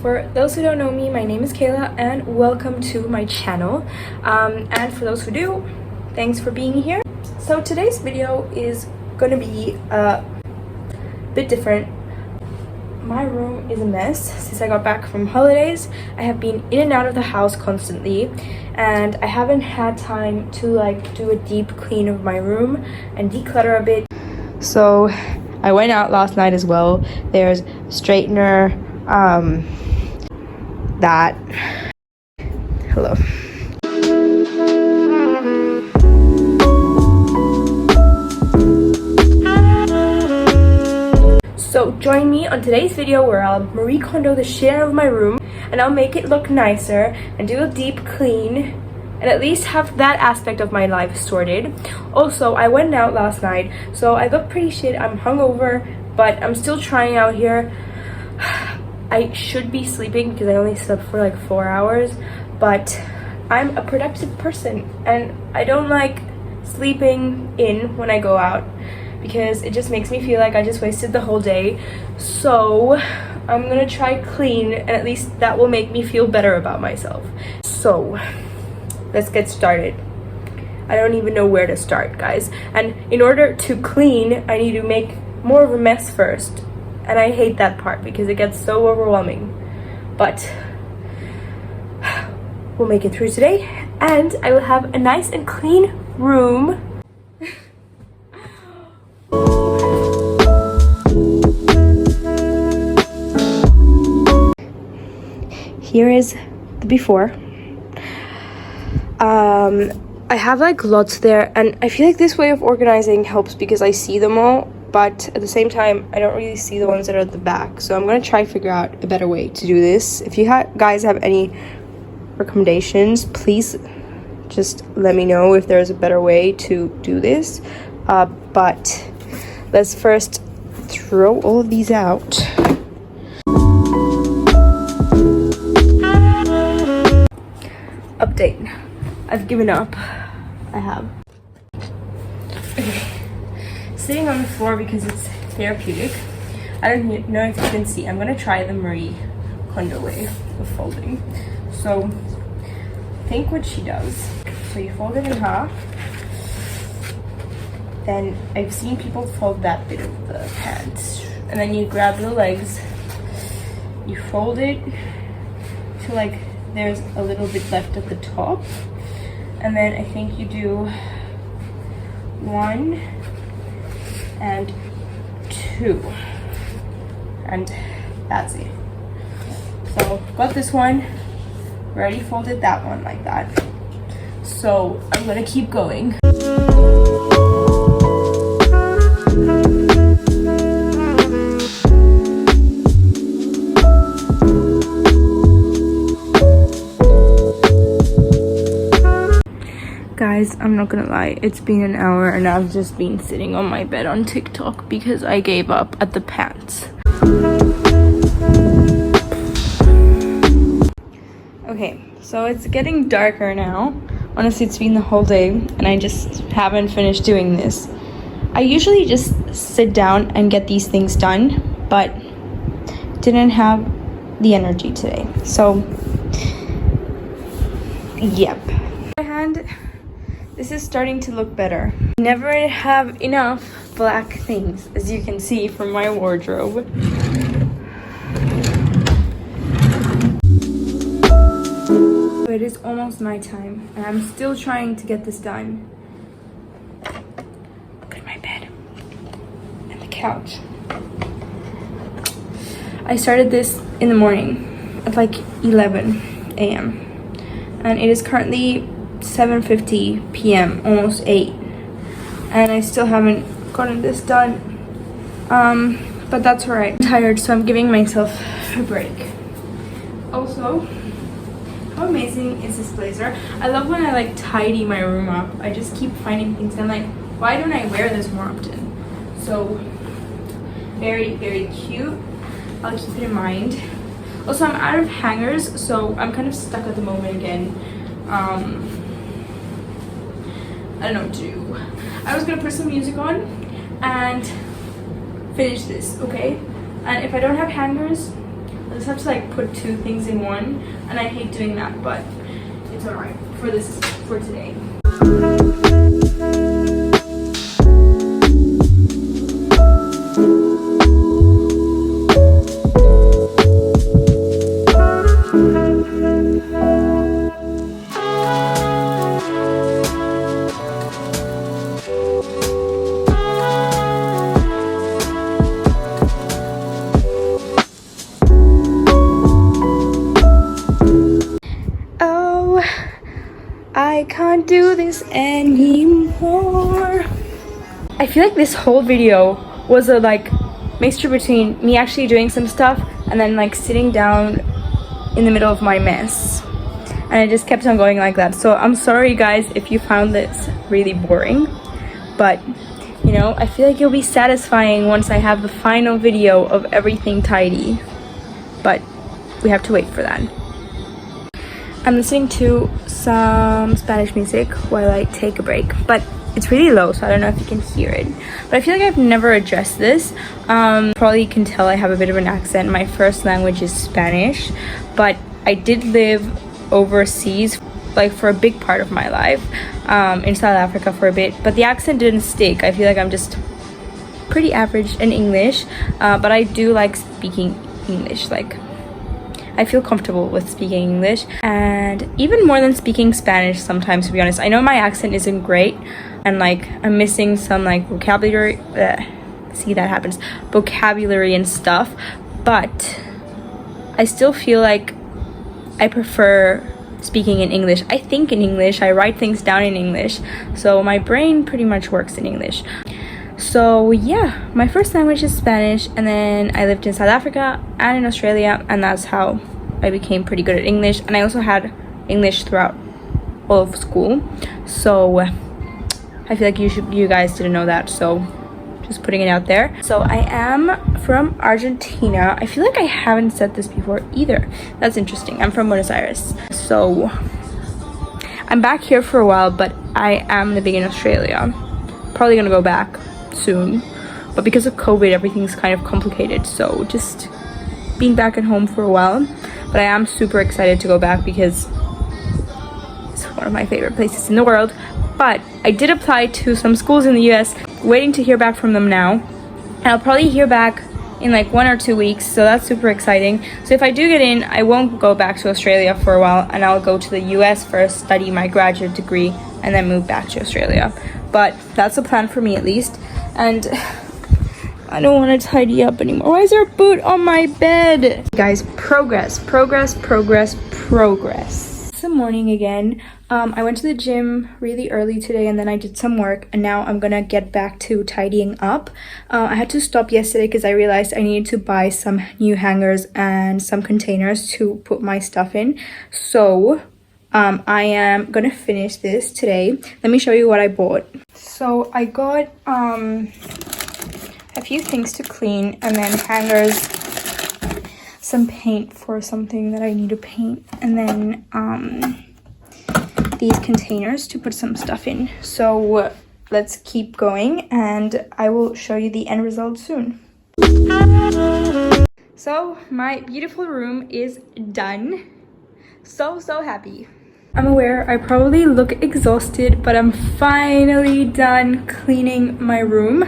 for those who don't know me, my name is Kayla and welcome to my channel. And for those who do, thanks for being here. So today's video is gonna be a bit different. My room is a mess since I got back from holidays. I have been in and out of the house constantly and I haven't had time to like do a deep clean of my room and declutter a bit. So I went out last night as well. There's straightener, that. Hello. So join me on today's video where I'll Marie Kondo the shit out of my room and I'll make it look nicer and do a deep clean and at least have that aspect of my life sorted. Also, I went out last night, so I look pretty shit. I'm hungover, but I'm still trying out here. I should be sleeping because I only slept for like 4 hours, but I'm a productive person and I don't like sleeping in when I go out because it just makes me feel like I just wasted the whole day. So I'm gonna try clean and at least that will make me feel better about myself. So let's get started. I don't even know where to start, guys. And in order to clean, I need to make more of a mess first. And I hate that part because it gets so overwhelming. But we'll make it through today and I will have a nice and clean room. Here is the before. I have like lots there and I feel like this way of organizing helps because I see them all, but at the same time I don't really see the ones that are at the back, so I'm gonna try to figure out a better way to do this. If you guys have any recommendations, please just let me know if there's a better way to do this, but let's first throw all of these out. Update. I've given up. I have. Okay. Sitting on the floor because it's therapeutic. I don't know if you can see. I'm gonna try the Marie Kondo way of folding. So think what she does. So you fold it in half. Then I've seen people fold that bit of the pants. And then you grab the legs. You fold it to like there's a little bit left at the top. And then I think you do 1 and 2. And that's it. So got this one, already folded that one like that. So I'm gonna keep going. Guys, I'm not gonna lie, it's been an hour and I've just been sitting on my bed on TikTok because I gave up at the pants. Okay, so it's getting darker now. Honestly, it's been the whole day and I just haven't finished doing this. I usually just sit down and get these things done, but didn't have the energy today. So, yep. My hand. This is starting to look better. Never have enough black things, as you can see from my wardrobe. It is almost nighttime, and I'm still trying to get this done. Look at my bed and the couch. I started this in the morning at like 11 a.m. and it is currently 7:50 p.m. almost 8 and I still haven't gotten this done, but that's alright. I'm tired, so I'm giving myself a break. Also, how amazing is this blazer? I love when I like tidy my room up. I just keep finding things and I'm like, why don't I wear this more often? So very, very cute. I'll keep it in mind. Also, I'm out of hangers, so I'm kind of stuck at the moment again. I don't know what to do. I was gonna put some music on and finish this, okay? And if I don't have hangers, I just have to like put two things in one, and I hate doing that, but it's alright for today. I can't do this anymore. I feel like this whole video was a like mixture between me actually doing some stuff and then like sitting down in the middle of my mess, and it just kept on going like that. So I'm sorry guys if you found this really boring, but you know, I feel like it'll be satisfying once I have the final video of everything tidy, but we have to wait for that. I'm listening to some Spanish music while I take a break, but it's really low, so I don't know if you can hear it. But I feel like I've never addressed this. Probably you can tell I have a bit of an accent. My first language is Spanish, but I did live overseas like for a big part of my life, in South Africa for a bit, but the accent didn't stick. I feel like I'm just pretty average in English, but I do like speaking English. Like, I feel comfortable with speaking English, and even more than speaking Spanish sometimes, to be honest. I know my accent isn't great, and like I'm missing some like vocabulary. See, that happens. Vocabulary and stuff, but I still feel like I prefer speaking in English. I think in English, I write things down in English, so my brain pretty much works in English. So yeah, my first language is Spanish, and then I lived in South Africa and in Australia, and that's how I became pretty good at English. And I also had English throughout all of school, so I feel like you guys didn't know that, so just putting it out there. So I am from Argentina. I feel like I haven't said this before either. That's interesting. I'm from Buenos Aires, so I'm back here for a while, but I am living in Australia. Probably gonna go back soon, but because of COVID everything's kind of complicated, so just being back at home for a while. But I am super excited to go back because it's one of my favorite places in the world. But I did apply to some schools in the US, waiting to hear back from them now, and I'll probably hear back in like 1 or 2 weeks, so that's super exciting. So if I do get in, I won't go back to Australia for a while, and I'll go to the US first, study my graduate degree, and then move back to Australia. But that's a plan for me at least. And I don't want to tidy up anymore. Why is there a boot on my bed? Guys, progress. It's the morning again. I went to the gym really early today, and then I did some work, and now I'm gonna get back to tidying up. I had to stop yesterday because I realized I needed to buy some new hangers and some containers to put my stuff in. So I am gonna finish this today. Let me show you what I bought. So I got a few things to clean, and then hangers, some paint for something that I need to paint, and then these containers to put some stuff in. So let's keep going, and I will show you the end result soon. So my beautiful room is done. So happy. I'm aware I probably look exhausted, but I'm finally done cleaning my room.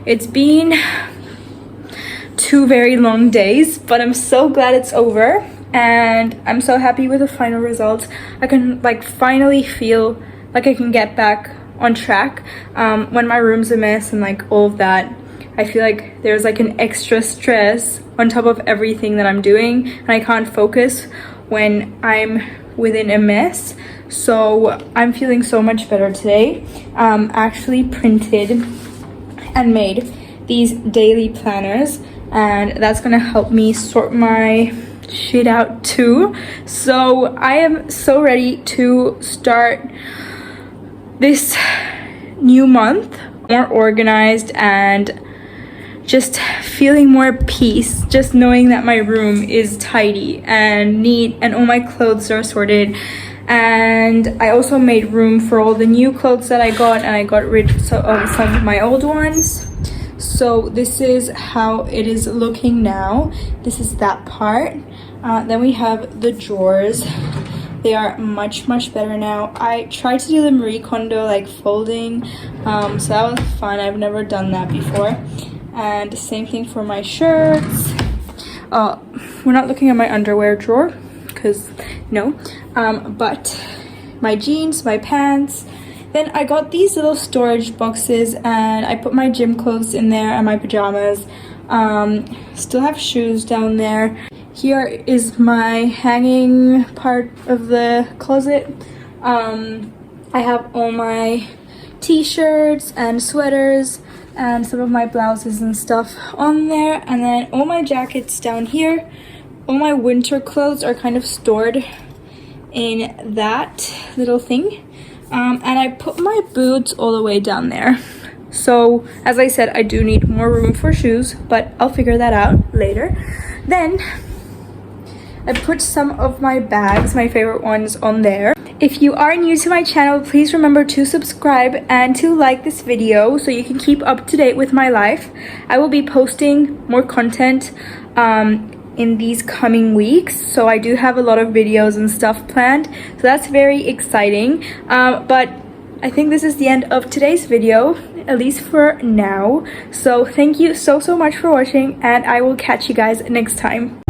It's been 2 very long days, but I'm so glad it's over, and I'm so happy with the final results. I can like finally feel like I can get back on track. When my room's a mess and like all of that, I feel like there's like an extra stress on top of everything that I'm doing, and I can't focus when I'm within a mess. So I'm feeling so much better today. Actually printed and made these daily planners, and that's gonna help me sort my shit out too. So I am so ready to start this new month more organized and just feeling more peace, just knowing that my room is tidy and neat and all my clothes are sorted. And I also made room for all the new clothes that I got, and I got rid of some of my old ones. So this is how it is looking now. This is that part. Then we have the drawers. They are much better now. I tried to do the Marie Kondo like folding, so that was fun. I've never done that before. And same thing for my shirts. We're not looking at my underwear drawer because no, but my jeans, my pants. Then I got these little storage boxes and I put my gym clothes in there and my pajamas. Still have shoes down there. Here is my hanging part of the closet. I have all my t-shirts and sweaters and some of my blouses and stuff on there, and then all my jackets down here. All my winter clothes are kind of stored in that little thing, and I put my boots all the way down there. So as I said, I do need more room for shoes, but I'll figure that out later. Then I put some of my bags, my favorite ones, on there. If you are new to my channel, please remember to subscribe and to like this video so you can keep up to date with my life. I will be posting more content in these coming weeks, so I do have a lot of videos and stuff planned, so that's very exciting. But I think this is the end of today's video, at least for now. So thank you so much for watching, and I will catch you guys next time.